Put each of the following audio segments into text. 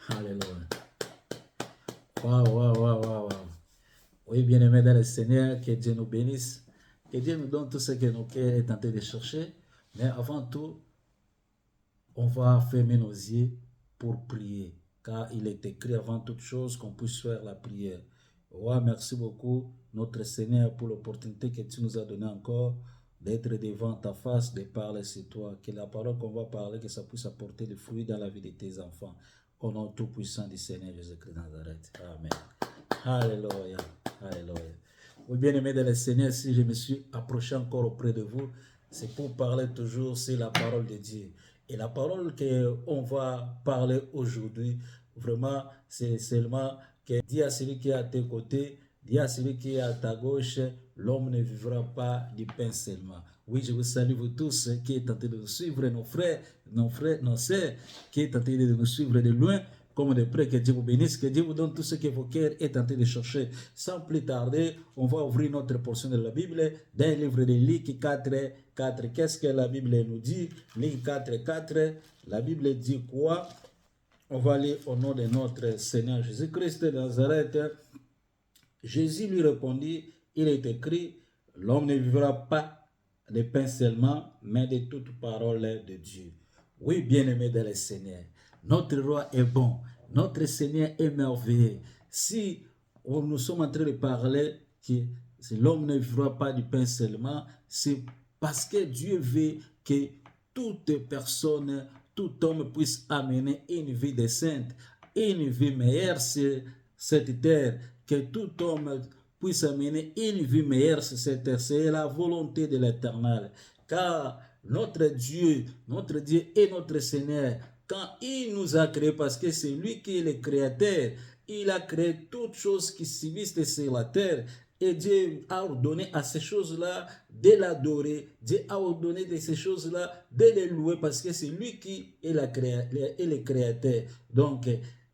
Alléluia. Waouh, waouh, waouh, waouh, waouh. Oui, bien-aimés dans le Seigneur, que Dieu nous bénisse, que Dieu nous donne tout ce que nos cœurs est tenté de chercher. Mais avant tout, on va fermer nos yeux pour prier, car il est écrit avant toute chose qu'on puisse faire la prière. Ouais, merci beaucoup, notre Seigneur, pour l'opportunité que tu nous as donnée encore d'être devant ta face, de parler sur toi. Que la parole qu'on va parler, que ça puisse apporter des fruits dans la vie de tes enfants. Au nom tout-puissant du Seigneur Jésus-Christ de Nazareth. Amen. Alléluia. Alléluia. Oui, bien-aimés dans le Seigneur, si je me suis approché encore auprès de vous, c'est pour parler toujours sur la parole de Dieu. Et la parole qu'on va parler aujourd'hui, vraiment, c'est seulement que dis à celui qui est à tes côtés, dis à celui qui est à ta gauche, l'homme ne vivra pas du pain seulement. Oui, je vous salue vous tous qui êtes tentés de nous suivre, nos frères, nos sœurs, qui êtes tentés de nous suivre de loin, comme de près. Que Dieu vous bénisse, que Dieu vous donne tout ce que vos cœurs est tenté de chercher. Sans plus tarder, on va ouvrir notre portion de la Bible dans le livre de Luc 4, 4. Qu'est-ce que la Bible nous dit? Luc 4, 4. La Bible dit quoi? On va lire au nom de notre Seigneur Jésus-Christ de Nazareth. Jésus lui répondit, il est écrit, l'homme ne vivra pas de pain seulement, mais de toute parole de Dieu. Oui, bien-aimé dans le Seigneur, notre roi est bon, notre Seigneur est merveilleux. Si nous sommes en train de parler que l'homme ne vivra pas du pain seulement, c'est parce que Dieu veut que toute personne, tout homme puisse amener une vie décente, une vie meilleure sur cette terre, que tout homme puisse amener une vie meilleure sur cette terre. C'est la volonté de l'Éternel. Car notre Dieu est notre Seigneur. Quand il nous a créés, parce que c'est lui qui est le créateur, il a créé toutes choses qui subsistent sur la terre. Et Dieu a ordonné à ces choses-là de l'adorer. Dieu a ordonné de ces choses-là de les louer parce que c'est lui qui est le créateur. Donc,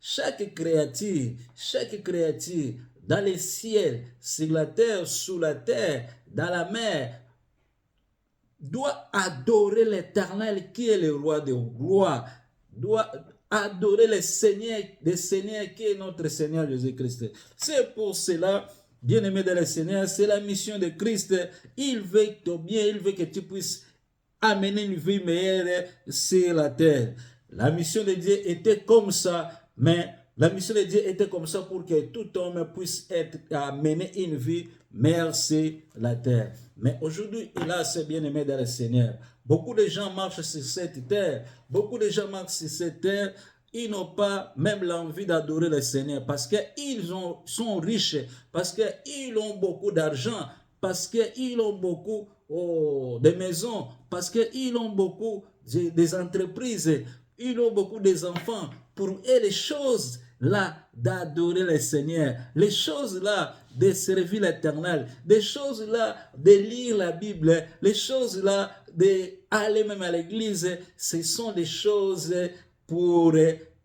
chaque créature, dans les ciels, sur la terre, sous la terre, dans la mer, doit adorer l'Éternel qui est le roi des rois, doit adorer le Seigneur des seigneurs qui est notre Seigneur Jésus-Christ. C'est pour cela, bien-aimé dans le Seigneur, c'est la mission de Christ. Il veut ton bien, il veut que tu puisses amener une vie meilleure sur la terre. La mission de Dieu était comme ça, mais la mission de Dieu était comme ça pour que tout homme puisse amener une vie meilleure sur la terre. Mais aujourd'hui, hélas, bien-aimé dans le Seigneur, beaucoup de gens marchent sur cette terre, beaucoup de gens marchent sur cette terre, ils n'ont pas même l'envie d'adorer le Seigneur parce qu'ils sont riches, parce qu'ils ont beaucoup d'argent, parce qu'ils ont beaucoup de maisons, parce qu'ils ont beaucoup des entreprises, ils ont beaucoup des enfants. Pour eux, les choses là d'adorer le Seigneur, les choses là de servir l'Éternel, des choses là de lire la Bible, les choses là d'aller même à l'église, ce sont des choses pour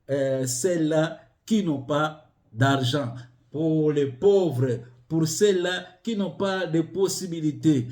celles-là qui n'ont pas d'argent, pour les pauvres, pour ceux-là qui n'ont pas de possibilités.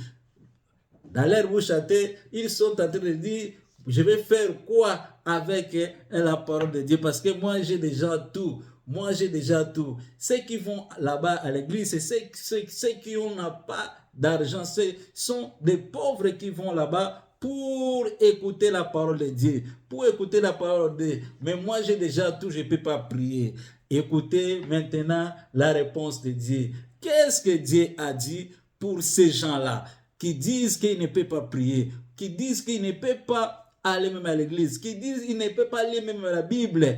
Dans leur bouche à terre, ils sont en train de dire, je vais faire quoi avec la parole de Dieu parce que moi j'ai déjà tout. Moi j'ai déjà tout. Ceux qui vont là-bas à l'église, c'est ceux qui n'ont pas d'argent. Ce sont des pauvres qui vont là-bas pour écouter la parole de Dieu. Pour écouter la parole de Dieu. Mais moi j'ai déjà tout, je ne peux pas prier. Écoutez maintenant la réponse de Dieu. Qu'est-ce que Dieu a dit pour ces gens-là qui disent qu'ils ne peuvent pas prier, qui disent qu'ils ne peuvent pas aller même à l'église, qui disent qu'ils ne peuvent pas lire même la Bible,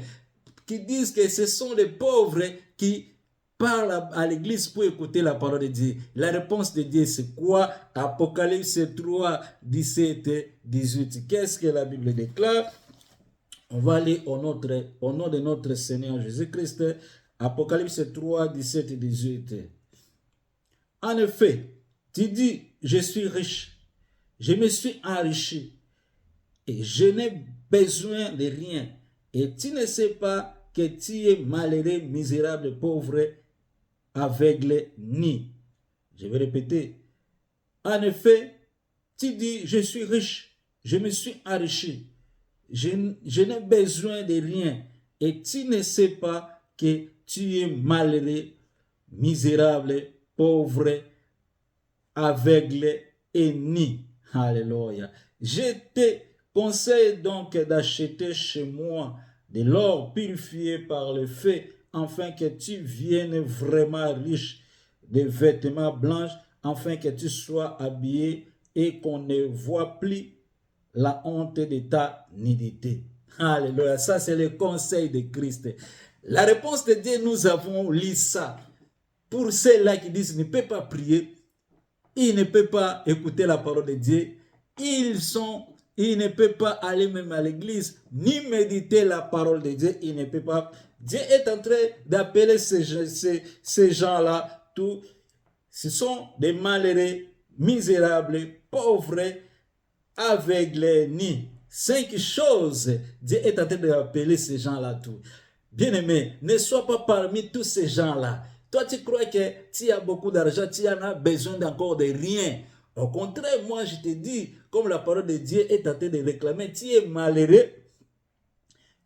qui disent que ce sont les pauvres qui parlent à l'église pour écouter la parole de Dieu. La réponse de Dieu, c'est quoi? Apocalypse 3, 17, 18. Qu'est-ce que la Bible déclare? On va aller au nom de notre Seigneur Jésus-Christ. Apocalypse 3, 17 et 18. En effet, tu dis, je suis riche, je me suis enrichi et je n'ai besoin de rien. Et tu ne sais pas que tu es malheureux, misérable, pauvre, aveugle, ni. Je vais répéter. En effet, tu dis, je suis riche, je me suis enrichi, je n'ai besoin de rien. et tu ne sais pas que tu es malheureux, misérable, pauvre, aveugle et nu. Alléluia. Je te conseille donc d'acheter chez moi de l'or purifié par le feu, afin que tu viennes vraiment riche, de vêtements blancs, afin que tu sois habillé et qu'on ne voit plus la honte de ta nudité. Alléluia. Ça, c'est le conseil de Christ. La réponse de Dieu, nous avons lu ça. Pour ceux-là qui disent qu'ils ne peuvent pas prier, ils ne peuvent pas écouter la parole de Dieu, ils ne peuvent pas aller même à l'église, ni méditer la parole de Dieu, ils ne peuvent pas. Dieu est en train d'appeler ces gens-là, tous, ce sont des malheureux, misérables, pauvres, aveugles, nus. 5 choses, Dieu est en train d'appeler ces gens-là tous. Bien-aimé, ne sois pas parmi tous ces gens-là. Toi, tu crois que tu as beaucoup d'argent, tu en as besoin d'encore de rien. Au contraire, moi, je te dis, comme la parole de Dieu est en train de réclamer, tu es malheureux,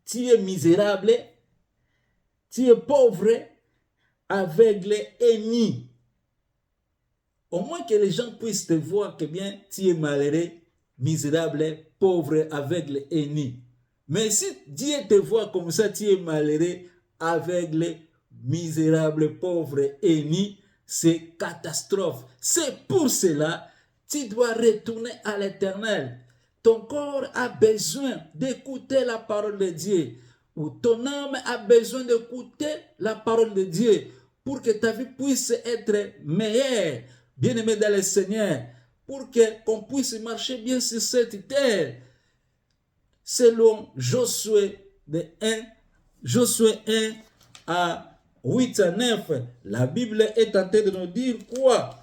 tu es misérable, tu es pauvre, aveugle et nu. Au moins que les gens puissent te voir que bien, tu es malheureux, misérable, pauvre, aveugle et nu. Mais si Dieu te voit comme ça, tu es malheureux, aveugle, misérable, pauvre et nu, c'est catastrophe. C'est pour cela que tu dois retourner à l'Éternel. Ton corps a besoin d'écouter la parole de Dieu. Ou ton âme a besoin d'écouter la parole de Dieu pour que ta vie puisse être meilleure. Bien-aimé dans le Seigneur, pour qu'on puisse marcher bien sur cette terre. Selon Josué 1 à 8 à 9, la Bible est en train de nous dire quoi?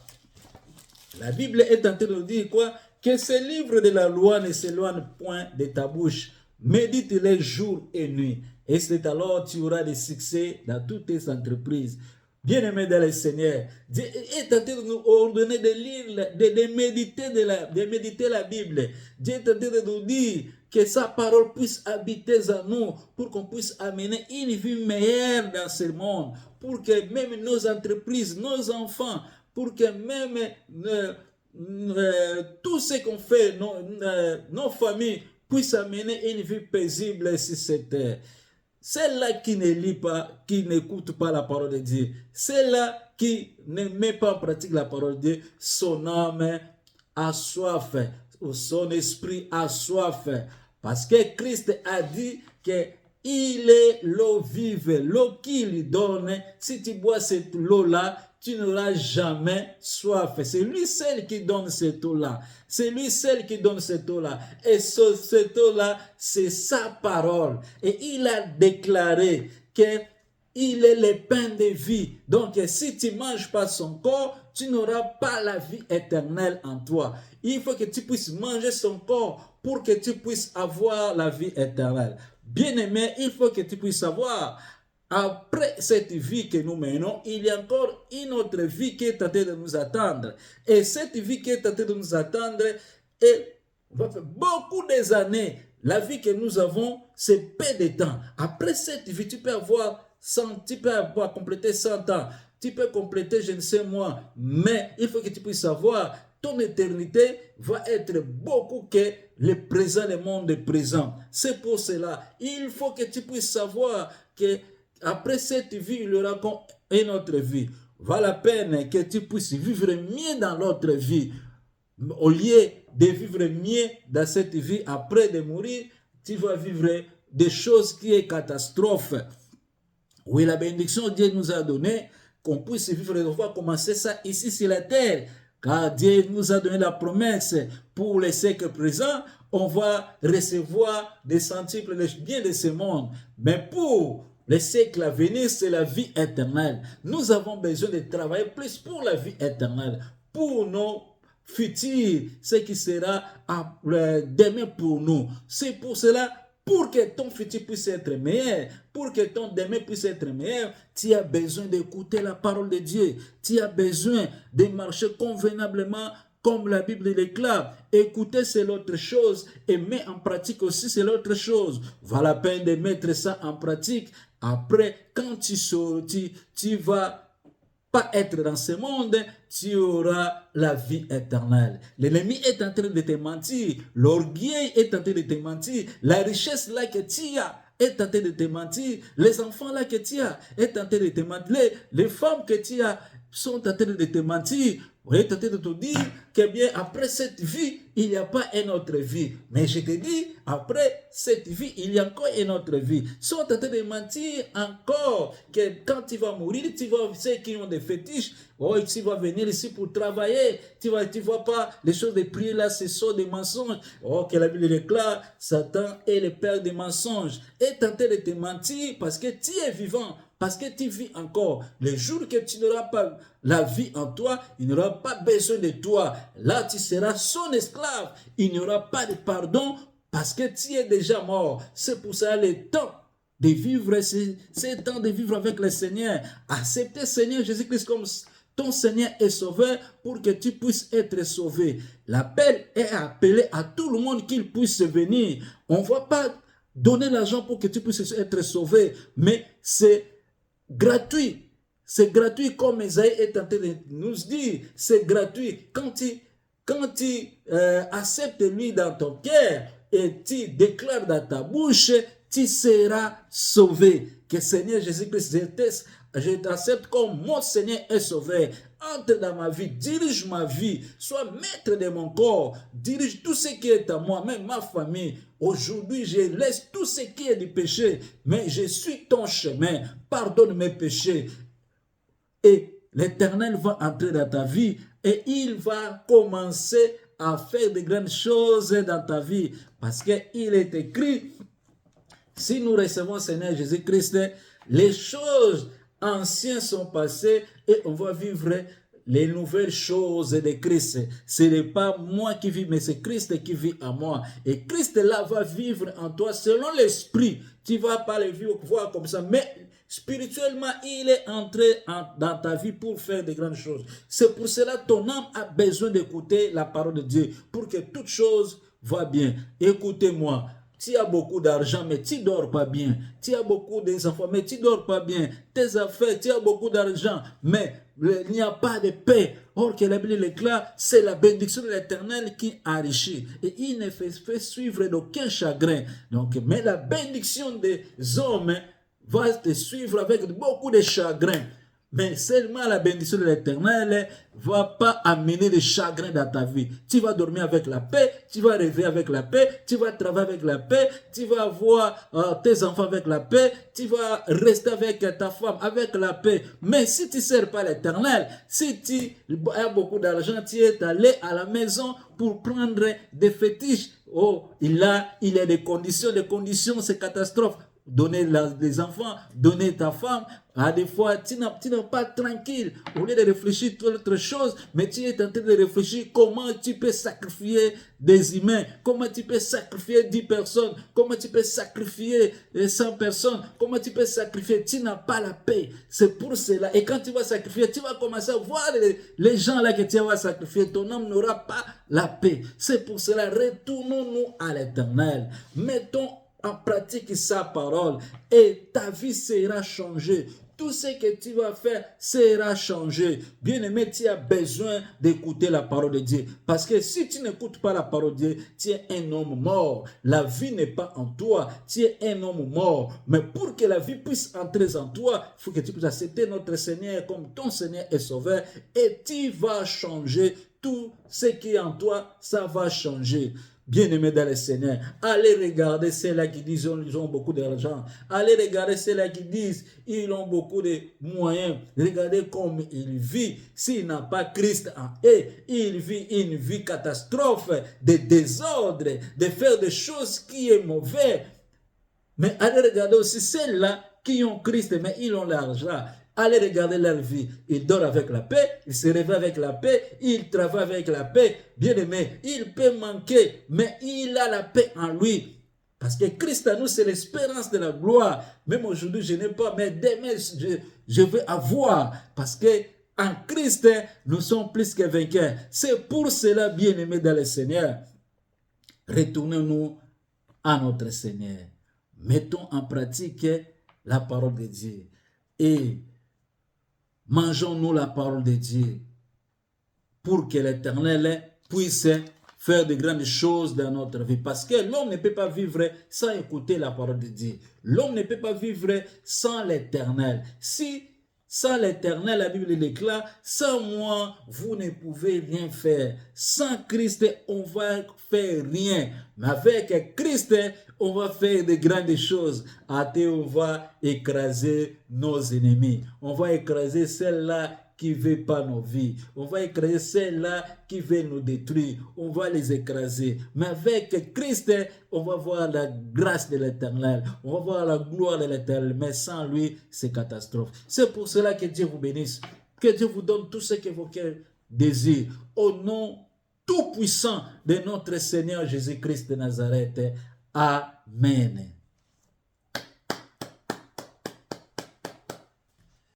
La Bible est en train de nous dire quoi? Que ce livre de la loi ne s'éloigne point de ta bouche. Médite-les jour et nuit. Et c'est alors que tu auras des succès dans toutes tes entreprises. Bien-aimés dans le Seigneur, Dieu est en train de nous ordonner de lire, de méditer la Bible. Dieu est en train de nous dire que sa parole puisse habiter en nous pour qu'on puisse amener une vie meilleure dans ce monde, pour que même nos entreprises, nos enfants, pour que même tout ce qu'on fait, nos familles puissent amener une vie paisible sur cette terre. Celle-là qui ne lit pas, qui n'écoute pas la parole de Dieu, celle-là qui ne met pas en pratique la parole de Dieu, son âme a soif, ou son esprit a soif. Parce que Christ a dit qu'il est l'eau vive, l'eau qu'il donne. Si tu bois cette eau-là, tu n'auras jamais soif. C'est lui seul qui donne cette eau-là. C'est lui seul qui donne cette eau-là. Et cette eau-là, c'est sa parole. Et il a déclaré qu'il est le pain de vie. Donc, si tu ne manges pas son corps, tu n'auras pas la vie éternelle en toi. Il faut que tu puisses manger son corps pour que tu puisses avoir la vie éternelle. Bien-aimé, il faut que tu puisses savoir, après cette vie que nous menons, il y a encore une autre vie qui est en train de nous attendre. Et cette vie qui est en train de nous attendre va faire beaucoup des années. La vie que nous avons, c'est peu de temps. Après cette vie, tu peux avoir 100, tu peux avoir complété 100 ans. Tu peux compléter, je ne sais moi. Mais il faut que tu puisses savoir, ton éternité va être beaucoup que le présent, le monde présent. C'est pour cela, il faut que tu puisses savoir que après cette vie, il y aura une autre vie. Va la peine que tu puisses vivre mieux dans l'autre vie. Au lieu de vivre mieux dans cette vie, après de mourir, tu vas vivre des choses qui sont catastrophes. Oui, la bénédiction Dieu nous a donné, qu'on puisse vivre, on va commencer ça ici sur la terre. Car Dieu nous a donné la promesse pour les siècles présents, on va recevoir des centuples bien de ce monde. Mais pour les siècles à venir, c'est la vie éternelle. Nous avons besoin de travailler plus pour la vie éternelle, pour nos futurs, ce qui sera demain pour nous. C'est pour cela, pour que ton futur puisse être meilleur, pour que ton demain puisse être meilleur, tu as besoin d'écouter la parole de Dieu. Tu as besoin de marcher convenablement comme la Bible déclare. Écouter, c'est l'autre chose, et mettre en pratique aussi, c'est l'autre chose. Voilà la peine de mettre ça en pratique. Après, quand tu vas pas être dans ce monde, tu auras la vie éternelle. L'ennemi est en train de te mentir, l'orgueil est en train de te mentir, la richesse là que tu as est en train de te mentir, les enfants là que tu as est en train de te mentir, les femmes que tu as sont en train de te mentir. On est en train de te dire que bien après cette vie, il n'y a pas une autre vie. Mais je te dis, après cette vie, il y a encore une autre vie. Ils sont en train de mentir encore que quand tu vas mourir, tu vas, ceux qui ont des fétiches, oh, tu vas venir ici pour travailler. Tu vois pas les choses de prier là, ce sont des mensonges. Oh, que la Bible déclare, Satan est le père des mensonges. Est en train de te mentir parce que tu es vivant. Parce que tu vis encore. Le jour que tu n'auras pas la vie en toi, il n'aura pas besoin de toi. Là, tu seras son esclave. Il n'y aura pas de pardon parce que tu es déjà mort. C'est pour ça le temps de vivre, c'est le temps de vivre avec le Seigneur. Accepter Seigneur Jésus-Christ comme ton Seigneur est sauveur pour que tu puisses être sauvé. L'appel est appelé à tout le monde qu'il puisse venir. On ne va pas donner l'argent pour que tu puisses être sauvé, mais c'est gratuit. C'est gratuit comme Esaïe est en train de nous dire. C'est gratuit. Quand tu acceptes lui dans ton cœur et tu déclares dans ta bouche, tu seras sauvé. Que Seigneur Jésus-Christ, je t'accepte comme mon Seigneur est sauvé. Entre dans ma vie, dirige ma vie, sois maître de mon corps, dirige tout ce qui est à moi, même ma famille. Aujourd'hui, je laisse tout ce qui est du péché, mais je suis ton chemin. Pardonne mes péchés. Et l'Éternel va entrer dans ta vie et il va commencer à faire de grandes choses dans ta vie. Parce qu'il est écrit, si nous recevons Seigneur Jésus-Christ, les choses anciennes sont passées et on va vivre les nouvelles choses de Christ. Ce n'est pas moi qui vis, mais c'est Christ qui vit en moi. Et Christ là va vivre en toi selon l'esprit. Tu ne vas pas le voir comme ça, mais spirituellement, il est entré dans ta vie pour faire de grandes choses. C'est pour cela que ton âme a besoin d'écouter la parole de Dieu pour que toute chose va bien. Écoutez-moi. Tu as beaucoup d'argent, mais tu ne dors pas bien. Tu as beaucoup d'enfants, mais tu ne dors pas bien. Tes affaires, tu as beaucoup d'argent, mais il n'y a pas de paix. Or que la Bible déclare, c'est la bénédiction de l'Éternel qui enrichit. Et il ne fait suivre d'aucun chagrin. Donc, mais la bénédiction des hommes va te suivre avec beaucoup de chagrin. Mais seulement la bénédiction de l'Éternel ne va pas amener de chagrin dans ta vie. Tu vas dormir avec la paix, tu vas rêver avec la paix, tu vas travailler avec la paix, tu vas voir tes enfants avec la paix, tu vas rester avec ta femme avec la paix. Mais si tu ne sers pas l'Éternel, si tu as beaucoup d'argent, tu es allé à la maison pour prendre des fétiches. Oh, il y a des conditions, c'est catastrophe. Donner les enfants, donner ta femme, à des fois, tu n'es pas tranquille. Au lieu de réfléchir à autre chose, mais tu es en train de réfléchir comment tu peux sacrifier des humains, comment tu peux sacrifier 10 personnes, comment tu peux sacrifier 100 personnes, comment tu peux sacrifier. Tu n'as pas la paix. C'est pour cela. Et quand tu vas sacrifier, tu vas commencer à voir les gens là que tu vas sacrifier. Ton âme n'aura pas la paix. C'est pour cela, retournons-nous à l'Éternel. Mettons en pratique sa parole et ta vie sera changée. Tout ce que tu vas faire sera changé. Bien-aimé, tu as besoin d'écouter la parole de Dieu. Parce que si tu n'écoutes pas la parole de Dieu, tu es un homme mort. La vie n'est pas en toi. Tu es un homme mort. Mais pour que la vie puisse entrer en toi, il faut que tu puisses accepter notre Seigneur comme ton Seigneur et Sauveur. Et tu vas changer. Tout ce qui est en toi, ça va changer. Bien-aimés dans le Seigneur, allez regarder ceux-là qui disent qu'ils ont beaucoup d'argent. Allez regarder ceux-là qui disent qu'ils ont beaucoup de moyens. Regardez comment ils vivent. S'il n'a pas Christ en eux, il vit une vie catastrophe, de désordre, de faire des choses qui sont mauvaises. Mais allez regarder aussi ceux-là qui ont Christ, mais ils ont l'argent. Allez regarder leur vie. Ils dorment avec la paix, ils se réveillent avec la paix, ils travaillent avec la paix. Bien aimé, il peut manquer, mais il a la paix en lui. Parce que Christ à nous, c'est l'espérance de la gloire. Même aujourd'hui, je n'ai pas, mais demain, je vais avoir. Parce que En Christ, nous sommes plus que vainqueurs. C'est pour cela, bien-aimés dans le Seigneur, retournons-nous à notre Seigneur. Mettons en pratique la parole de Dieu et mangeons-nous la parole de Dieu pour que l'Éternel puisse faire de grandes choses dans notre vie. Parce que l'homme ne peut pas vivre sans écouter la parole de Dieu. L'homme ne peut pas vivre sans l'Éternel. Si sans l'Éternel, la Bible déclare, sans moi, vous ne pouvez rien faire. Sans Christ, on va faire rien. Mais avec Christ, on va faire de grandes choses. On va écraser nos ennemis. On va écraser celles-là qui ne veulent pas nos vies. On va écraser celles-là qui veulent nous détruire. On va les écraser. Mais avec Christ, on va voir la grâce de l'Éternel. On va voir la gloire de l'Éternel. Mais sans lui, c'est catastrophe. C'est pour cela que Dieu vous bénisse. Que Dieu vous donne tout ce que vos cœurs désirent. Au nom tout puissant de notre Seigneur Jésus-Christ de Nazareth. Amen.